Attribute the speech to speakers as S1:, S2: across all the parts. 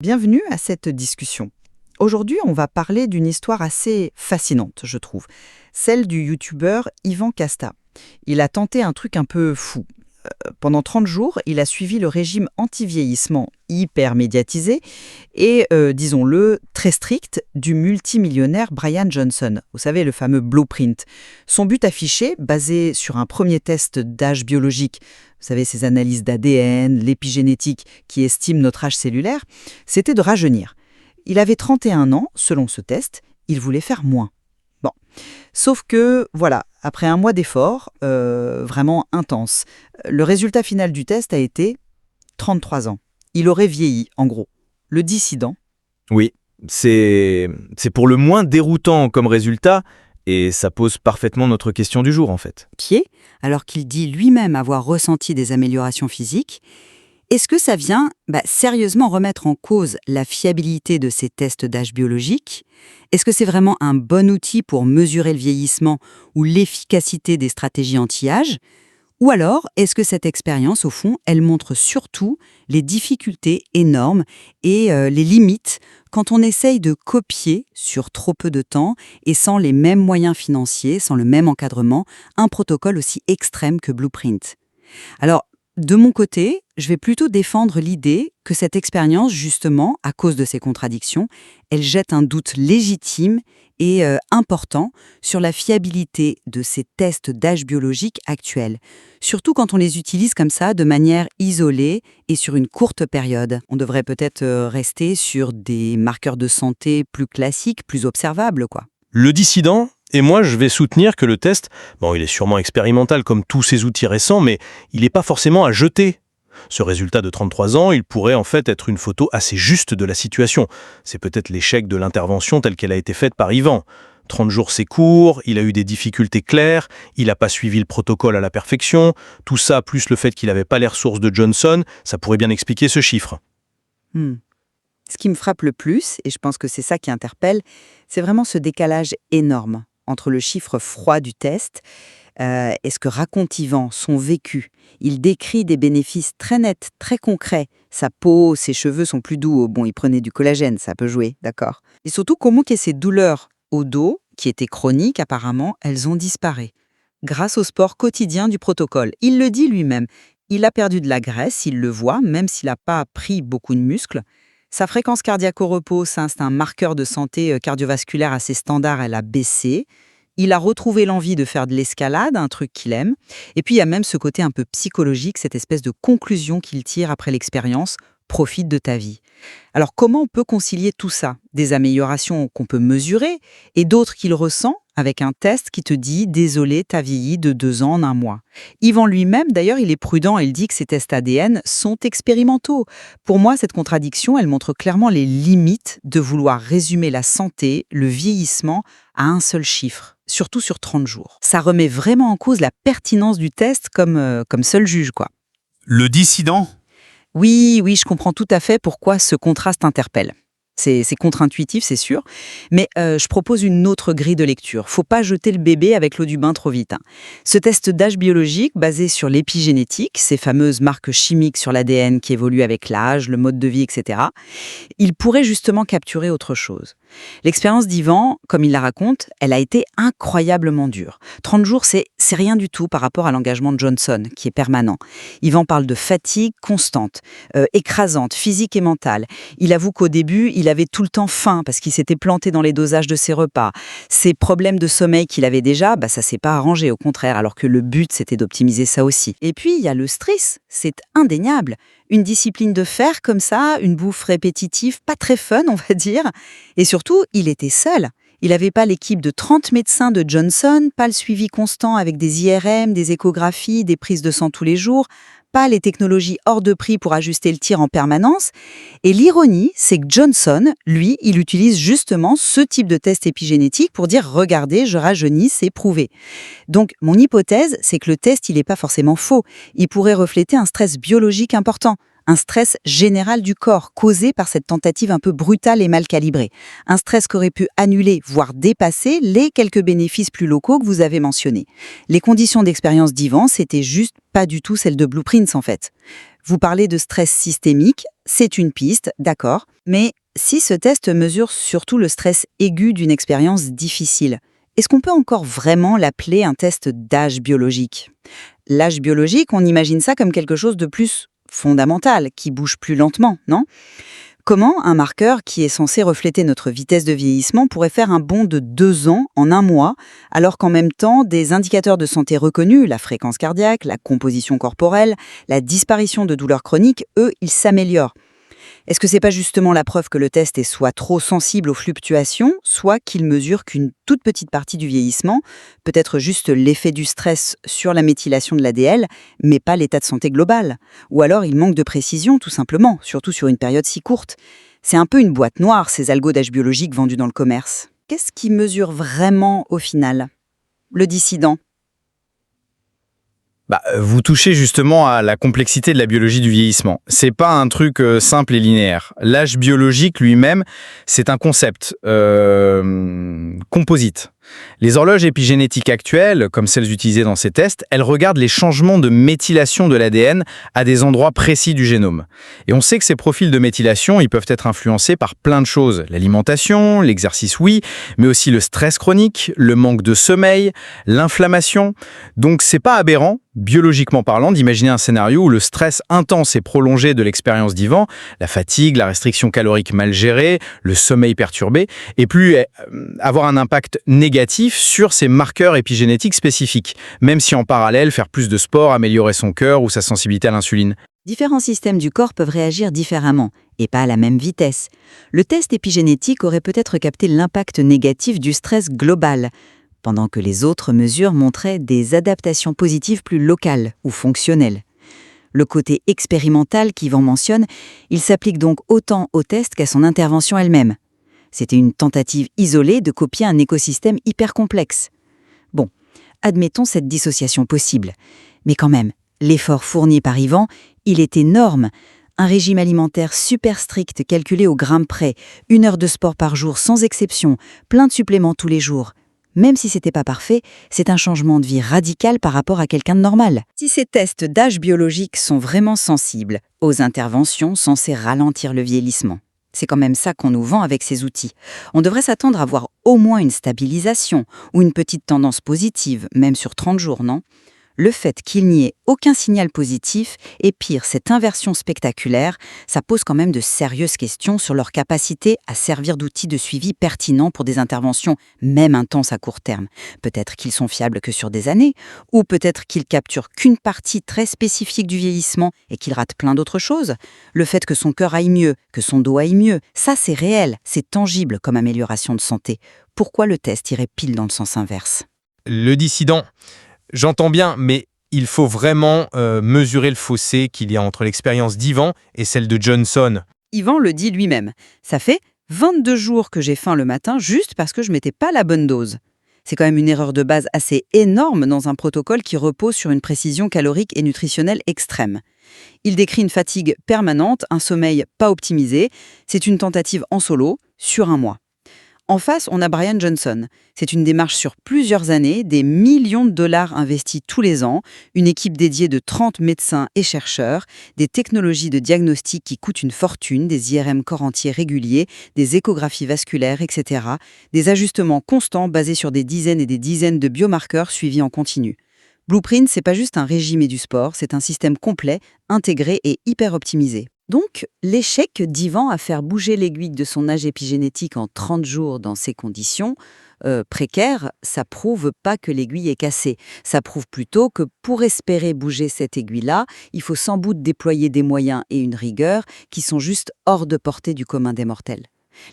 S1: Bienvenue à cette discussion. Aujourd'hui, on va parler d'une histoire assez fascinante, je trouve, celle du youtubeur Ivan Casta. Il a tenté un truc un peu fou. Pendant 30 jours, il a suivi le régime anti-vieillissement hyper médiatisé et, disons-le, très strict du multimillionnaire Brian Johnson. Vous savez, le fameux Blueprint. Son but affiché, basé sur un premier test d'âge biologique, vous savez, ces analyses d'ADN, l'épigénétique qui estiment notre âge cellulaire, c'était de rajeunir. Il avait 31 ans, selon ce test, il voulait faire moins. Bon, sauf que, voilà, après un mois d'efforts, vraiment intense, le résultat final du test a été 33 ans. Il aurait vieilli, en gros. Le dissident.
S2: Oui, c'est pour le moins déroutant comme résultat, et ça pose parfaitement notre question du jour en fait.
S3: Pied, alors qu'il dit lui-même avoir ressenti des améliorations physiques. Est-ce que ça vient sérieusement remettre en cause la fiabilité de ces tests d'âge biologique? Est-ce que c'est vraiment un bon outil pour mesurer le vieillissement ou l'efficacité des stratégies anti-âge? Ou alors, est-ce que cette expérience, au fond, elle montre surtout les difficultés énormes et les limites quand on essaye de copier sur trop peu de temps et sans les mêmes moyens financiers, sans le même encadrement, un protocole aussi extrême que Blueprint? Alors, de mon côté, je vais plutôt défendre l'idée que cette expérience, justement, à cause de ces contradictions, elle jette un doute légitime et important sur la fiabilité de ces tests d'âge biologique actuels, surtout quand on les utilise comme ça, de manière isolée et sur une courte période. On devrait peut-être rester sur des marqueurs de santé plus classiques, plus observables, quoi.
S4: Le dissident, et moi je vais soutenir que le test, il est sûrement expérimental comme tous ces outils récents, mais il n'est pas forcément à jeter. Ce résultat de 33 ans, il pourrait en fait être une photo assez juste de la situation. C'est peut-être l'échec de l'intervention telle qu'elle a été faite par Ivan. 30 jours c'est court, il a eu des difficultés claires, il n'a pas suivi le protocole à la perfection, tout ça plus le fait qu'il n'avait pas les ressources de Johnson, ça pourrait bien expliquer ce chiffre.
S3: Ce qui me frappe le plus, et je pense que c'est ça qui interpelle, c'est vraiment ce décalage énorme entre le chiffre froid du test et ce que raconte Ivan, son vécu. Il décrit des bénéfices très nets, très concrets. Sa peau, ses cheveux sont plus doux. Bon, il prenait du collagène, ça peut jouer, d'accord. Et surtout, comment que ces douleurs au dos, qui étaient chroniques apparemment, elles ont disparu grâce au sport quotidien du protocole. Il le dit lui-même. Il a perdu de la graisse, il le voit, même s'il n'a pas pris beaucoup de muscles. Sa fréquence cardiaque au repos, ça, c'est un marqueur de santé cardiovasculaire assez standard, elle a baissé. Il a retrouvé l'envie de faire de l'escalade, un truc qu'il aime. Et puis il y a même ce côté un peu psychologique, cette espèce de conclusion qu'il tire après l'expérience, profite de ta vie. Alors comment on peut concilier tout ça? Des améliorations qu'on peut mesurer et d'autres qu'il ressent avec un test qui te dit « Désolé, t'as vieilli de 2 ans en 1 mois ». Yvan lui-même, d'ailleurs, il est prudent, il dit que ces tests ADN sont expérimentaux. Pour moi, cette contradiction, elle montre clairement les limites de vouloir résumer la santé, le vieillissement, à un seul chiffre, surtout sur 30 jours. Ça remet vraiment en cause la pertinence du test comme seul juge, quoi.
S5: Le dissident ?
S3: Oui, je comprends tout à fait pourquoi ce contraste interpelle. C'est contre-intuitif, c'est sûr, mais je propose une autre grille de lecture. Faut pas jeter le bébé avec l'eau du bain trop vite. Ce test d'âge biologique, basé sur l'épigénétique, ces fameuses marques chimiques sur l'ADN qui évoluent avec l'âge, le mode de vie, etc., il pourrait justement capturer autre chose. L'expérience d'Ivan, comme il la raconte, elle a été incroyablement dure. 30 jours, c'est rien du tout par rapport à l'engagement de Johnson, qui est permanent. Ivan parle de fatigue constante, écrasante, physique et mentale. Il avoue qu'au début, il avait tout le temps faim parce qu'il s'était planté dans les dosages de ses repas. Ses problèmes de sommeil qu'il avait déjà, ça s'est pas arrangé, au contraire, alors que le but, c'était d'optimiser ça aussi. Et puis, il y a le stress, c'est indéniable. Une discipline de fer comme ça, une bouffe répétitive, pas très fun, on va dire. Et surtout, il était seul. Il n'avait pas l'équipe de 30 médecins de Johnson, pas le suivi constant avec des IRM, des échographies, des prises de sang tous les jours, pas les technologies hors de prix pour ajuster le tir en permanence. Et l'ironie, c'est que Johnson, lui, il utilise justement ce type de test épigénétique pour dire « Regardez, je rajeunis, c'est prouvé ». Donc, mon hypothèse, c'est que le test, il n'est pas forcément faux. Il pourrait refléter un stress biologique important, un stress général du corps causé par cette tentative un peu brutale et mal calibrée. Un stress qu'aurait pu annuler, voire dépasser, les quelques bénéfices plus locaux que vous avez mentionnés. Les conditions d'expérience d'Ivan, c'était juste pas du tout celles de Blueprints en fait. Vous parlez de stress systémique, c'est une piste, d'accord, mais si ce test mesure surtout le stress aigu d'une expérience difficile, est-ce qu'on peut encore vraiment l'appeler un test d'âge biologique? L'âge biologique, on imagine ça comme quelque chose de plus fondamental, qui bouge plus lentement, non? Comment un marqueur qui est censé refléter notre vitesse de vieillissement pourrait faire un bond de 2 ans en un mois, alors qu'en même temps, des indicateurs de santé reconnus, la fréquence cardiaque, la composition corporelle, la disparition de douleurs chroniques, eux, ils s'améliorent? Est-ce que c'est pas justement la preuve que le test est soit trop sensible aux fluctuations, soit qu'il mesure qu'une toute petite partie du vieillissement, peut-être juste l'effet du stress sur la méthylation de l'ADL, mais pas l'état de santé global? Ou alors il manque de précision, tout simplement, surtout sur une période si courte. C'est un peu une boîte noire, ces algos d'âge biologique vendus dans le commerce. Qu'est-ce qui mesure vraiment au final? Le dissident.
S2: Vous touchez justement à la complexité de la biologie du vieillissement. C'est pas un truc simple et linéaire. L'âge biologique lui-même, c'est un concept composite. Les horloges épigénétiques actuelles, comme celles utilisées dans ces tests, elles regardent les changements de méthylation de l'ADN à des endroits précis du génome. Et on sait que ces profils de méthylation, ils peuvent être influencés par plein de choses. L'alimentation, l'exercice, oui, mais aussi le stress chronique, le manque de sommeil, l'inflammation. Donc c'est pas aberrant, biologiquement parlant, d'imaginer un scénario où le stress intense et prolongé de l'expérience d'Ivan, la fatigue, la restriction calorique mal gérée, le sommeil perturbé, ait pu avoir un impact négatif sur ces marqueurs épigénétiques spécifiques, même si en parallèle, faire plus de sport, améliorer son cœur ou sa sensibilité à l'insuline.
S3: Différents systèmes du corps peuvent réagir différemment, et pas à la même vitesse. Le test épigénétique aurait peut-être capté l'impact négatif du stress global, pendant que les autres mesures montraient des adaptations positives plus locales ou fonctionnelles. Le côté expérimental qu'Yvan mentionne, il s'applique donc autant au test qu'à son intervention elle-même. C'était une tentative isolée de copier un écosystème hyper complexe. Bon, admettons cette dissociation possible. Mais quand même, l'effort fourni par Yvan, il est énorme. Un régime alimentaire super strict calculé au gramme près, 1 heure de sport par jour sans exception, plein de suppléments tous les jours. Même si c'était pas parfait, c'est un changement de vie radical par rapport à quelqu'un de normal. Si ces tests d'âge biologique sont vraiment sensibles aux interventions censées ralentir le vieillissement, c'est quand même ça qu'on nous vend avec ces outils. On devrait s'attendre à voir au moins une stabilisation ou une petite tendance positive, même sur 30 jours, non? Le fait qu'il n'y ait aucun signal positif, et pire, cette inversion spectaculaire, ça pose quand même de sérieuses questions sur leur capacité à servir d'outils de suivi pertinents pour des interventions même intenses à court terme. Peut-être qu'ils sont fiables que sur des années, ou peut-être qu'ils capturent qu'une partie très spécifique du vieillissement et qu'ils ratent plein d'autres choses. Le fait que son cœur aille mieux, que son dos aille mieux, ça c'est réel, c'est tangible comme amélioration de santé. Pourquoi le test irait pile dans le sens inverse?
S5: Le dissident, j'entends bien, mais il faut vraiment mesurer le fossé qu'il y a entre l'expérience d'Yvan et celle de Johnson.
S3: Yvan le dit lui-même. Ça fait 22 jours que j'ai faim le matin juste parce que je mettais pas la bonne dose. C'est quand même une erreur de base assez énorme dans un protocole qui repose sur une précision calorique et nutritionnelle extrême. Il décrit une fatigue permanente, un sommeil pas optimisé. C'est une tentative en solo, sur un mois. En face, on a Brian Johnson. C'est une démarche sur plusieurs années, des millions de dollars investis tous les ans, une équipe dédiée de 30 médecins et chercheurs, des technologies de diagnostic qui coûtent une fortune, des IRM corps entier réguliers, des échographies vasculaires, etc., des ajustements constants basés sur des dizaines et des dizaines de biomarqueurs suivis en continu. Blueprint, c'est pas juste un régime et du sport, c'est un système complet, intégré et hyper optimisé. Donc, l'échec d'Yvan à faire bouger l'aiguille de son âge épigénétique en 30 jours dans ces conditions précaires, ça prouve pas que l'aiguille est cassée. Ça prouve plutôt que pour espérer bouger cette aiguille-là, il faut sans doute déployer des moyens et une rigueur qui sont juste hors de portée du commun des mortels.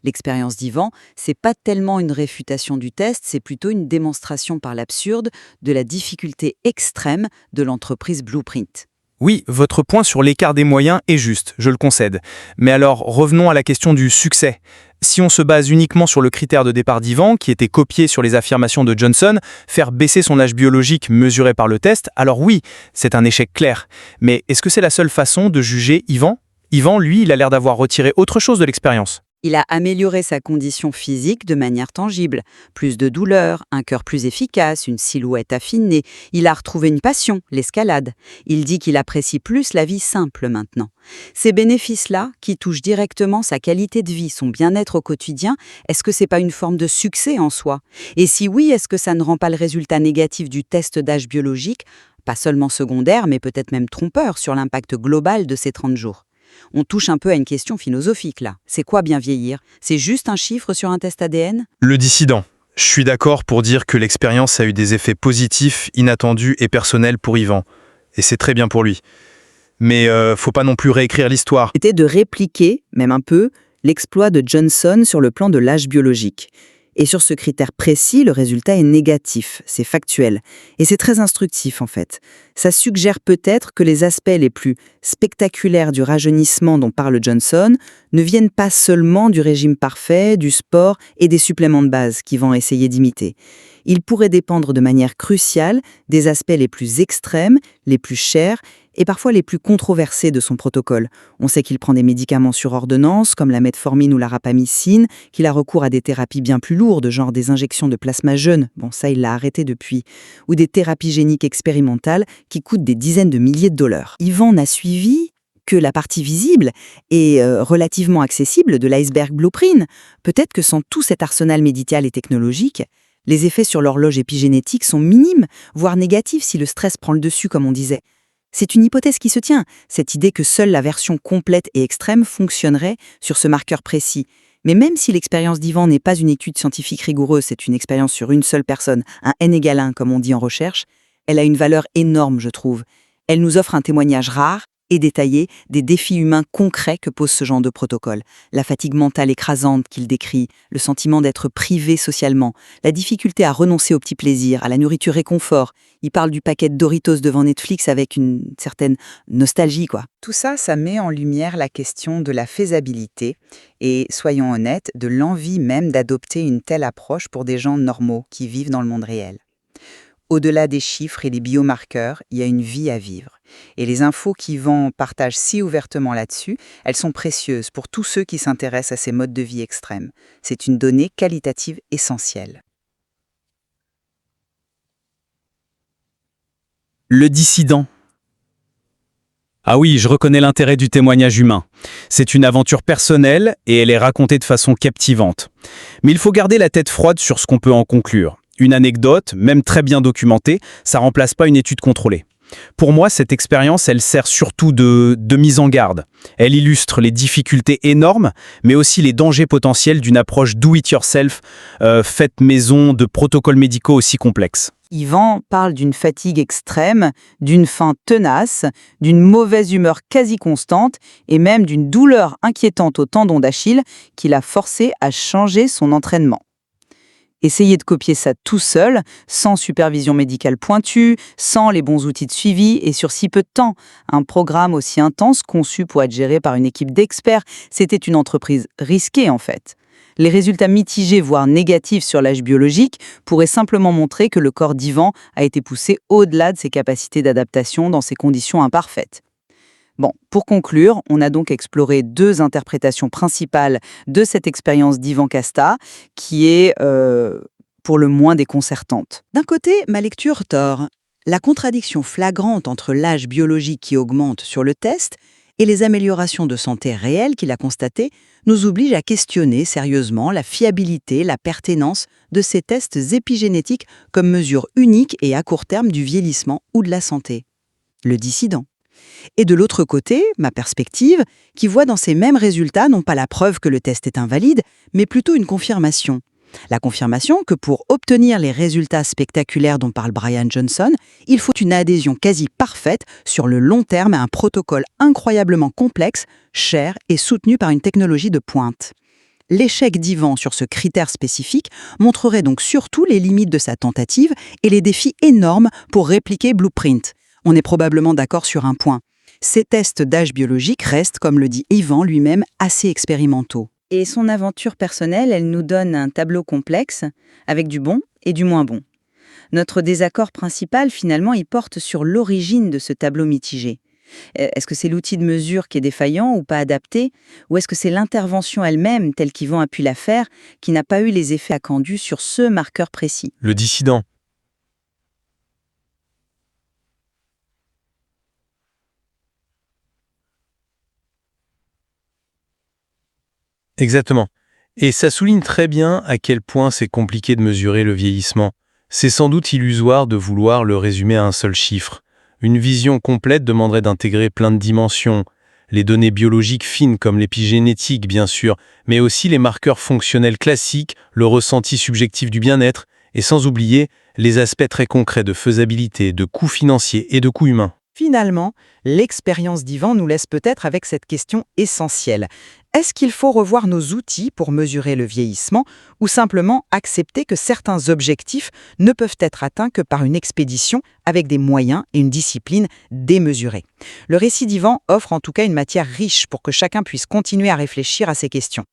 S3: L'expérience d'Yvan, c'est pas tellement une réfutation du test, c'est plutôt une démonstration par l'absurde de la difficulté extrême de l'entreprise Blueprint.
S2: Oui, votre point sur l'écart des moyens est juste, je le concède. Mais alors, revenons à la question du succès. Si on se base uniquement sur le critère de départ d'Yvan, qui était copié sur les affirmations de Johnson, faire baisser son âge biologique mesuré par le test, alors oui, c'est un échec clair. Mais est-ce que c'est la seule façon de juger Yvan ? Yvan, lui, il a l'air d'avoir retiré autre chose de l'expérience.
S3: Il a amélioré sa condition physique de manière tangible. Plus de douleur, un cœur plus efficace, une silhouette affinée. Il a retrouvé une passion, l'escalade. Il dit qu'il apprécie plus la vie simple maintenant. Ces bénéfices-là, qui touchent directement sa qualité de vie, son bien-être au quotidien, est-ce que c'est pas une forme de succès en soi? Et si oui, est-ce que ça ne rend pas le résultat négatif du test d'âge biologique, pas seulement secondaire, mais peut-être même trompeur sur l'impact global de ces 30 jours? On touche un peu à une question philosophique là. C'est quoi bien vieillir? C'est juste un chiffre sur un test ADN?
S2: Le dissident. Je suis d'accord pour dire que l'expérience a eu des effets positifs, inattendus et personnels pour Yvan. Et c'est très bien pour lui. Mais faut pas non plus réécrire l'histoire.
S3: C'était de répliquer, même un peu, l'exploit de Johnson sur le plan de l'âge biologique. Et sur ce critère précis, le résultat est négatif, c'est factuel. Et c'est très instructif en fait. Ça suggère peut-être que les aspects les plus spectaculaires du rajeunissement dont parle Johnson ne viennent pas seulement du régime parfait, du sport et des suppléments de base qu'ils vont essayer d'imiter. Ils pourraient dépendre de manière cruciale des aspects les plus extrêmes, les plus chers et parfois les plus controversés de son protocole. On sait qu'il prend des médicaments sur ordonnance, comme la metformine ou la rapamycine, qu'il a recours à des thérapies bien plus lourdes, genre des injections de plasma jeune, bon ça il l'a arrêté depuis, ou des thérapies géniques expérimentales qui coûtent des dizaines de milliers de dollars. Yvan n'a suivi que la partie visible et relativement accessible de l'iceberg Blueprint. Peut-être que sans tout cet arsenal médical et technologique, les effets sur l'horloge épigénétique sont minimes, voire négatifs si le stress prend le dessus, comme on disait. C'est une hypothèse qui se tient, cette idée que seule la version complète et extrême fonctionnerait sur ce marqueur précis. Mais même si l'expérience d'Yvan n'est pas une étude scientifique rigoureuse, c'est une expérience sur une seule personne, un N égale 1 comme on dit en recherche, elle a une valeur énorme, je trouve. Elle nous offre un témoignage rare et détaillé des défis humains concrets que pose ce genre de protocole. La fatigue mentale écrasante qu'il décrit, le sentiment d'être privé socialement, la difficulté à renoncer aux petits plaisirs, à la nourriture réconfort. Il parle du paquet de Doritos devant Netflix avec une certaine nostalgie, quoi.
S1: Tout ça, ça met en lumière la question de la faisabilité et, soyons honnêtes, de l'envie même d'adopter une telle approche pour des gens normaux qui vivent dans le monde réel. Au-delà des chiffres et des biomarqueurs, il y a une vie à vivre. Et les infos qu'Yvan partage si ouvertement là-dessus, elles sont précieuses pour tous ceux qui s'intéressent à ces modes de vie extrêmes. C'est une donnée qualitative essentielle.
S2: Le dissident. Ah oui, je reconnais l'intérêt du témoignage humain. C'est une aventure personnelle et elle est racontée de façon captivante. Mais il faut garder la tête froide sur ce qu'on peut en conclure. Une anecdote, même très bien documentée, ça remplace pas une étude contrôlée. Pour moi, cette expérience, elle sert surtout de mise en garde. Elle illustre les difficultés énormes, mais aussi les dangers potentiels d'une approche do-it-yourself, faite maison, de protocoles médicaux aussi complexes.
S3: Yvan parle d'une fatigue extrême, d'une faim tenace, d'une mauvaise humeur quasi constante et même d'une douleur inquiétante au tendon d'Achille qui l'a forcé à changer son entraînement. Essayer de copier ça tout seul, sans supervision médicale pointue, sans les bons outils de suivi et sur si peu de temps. Un programme aussi intense conçu pour être géré par une équipe d'experts, c'était une entreprise risquée en fait. Les résultats mitigés, voire négatifs sur l'âge biologique, pourraient simplement montrer que le corps d'Yvan a été poussé au-delà de ses capacités d'adaptation dans ces conditions imparfaites. Bon, pour conclure, on a donc exploré deux interprétations principales de cette expérience d'Yvan Casta, qui est pour le moins déconcertante. D'un côté, ma lecture tord. La contradiction flagrante entre l'âge biologique qui augmente sur le test et les améliorations de santé réelles qu'il a constatées nous oblige à questionner sérieusement la fiabilité, la pertinence de ces tests épigénétiques comme mesure unique et à court terme du vieillissement ou de la santé. Le dissident. Et de l'autre côté, ma perspective, qui voit dans ces mêmes résultats non pas la preuve que le test est invalide, mais plutôt une confirmation. La confirmation que pour obtenir les résultats spectaculaires dont parle Brian Johnson, il faut une adhésion quasi parfaite sur le long terme à un protocole incroyablement complexe, cher et soutenu par une technologie de pointe. L'échec d'Yvan sur ce critère spécifique montrerait donc surtout les limites de sa tentative et les défis énormes pour répliquer Blueprint. On est probablement d'accord sur un point. Ces tests d'âge biologique restent, comme le dit Yvan lui-même, assez expérimentaux. Et son aventure personnelle, elle nous donne un tableau complexe, avec du bon et du moins bon. Notre désaccord principal, finalement, il porte sur l'origine de ce tableau mitigé. Est-ce que c'est l'outil de mesure qui est défaillant ou pas adapté? Ou est-ce que c'est l'intervention elle-même, telle qu'Yvan a pu la faire, qui n'a pas eu les effets attendus sur ce marqueur précis?
S4: Le dissident. Exactement. Et ça souligne très bien à quel point c'est compliqué de mesurer le vieillissement. C'est sans doute illusoire de vouloir le résumer à un seul chiffre. Une vision complète demanderait d'intégrer plein de dimensions. Les données biologiques fines comme l'épigénétique, bien sûr, mais aussi les marqueurs fonctionnels classiques, le ressenti subjectif du bien-être, et sans oublier les aspects très concrets de faisabilité, de coûts financiers et de coûts humains.
S1: Finalement, l'expérience d'Yvan nous laisse peut-être avec cette question essentielle. Est-ce qu'il faut revoir nos outils pour mesurer le vieillissement ou simplement accepter que certains objectifs ne peuvent être atteints que par une expédition avec des moyens et une discipline démesurés? Le récit d'Yvan offre en tout cas une matière riche pour que chacun puisse continuer à réfléchir à ces questions.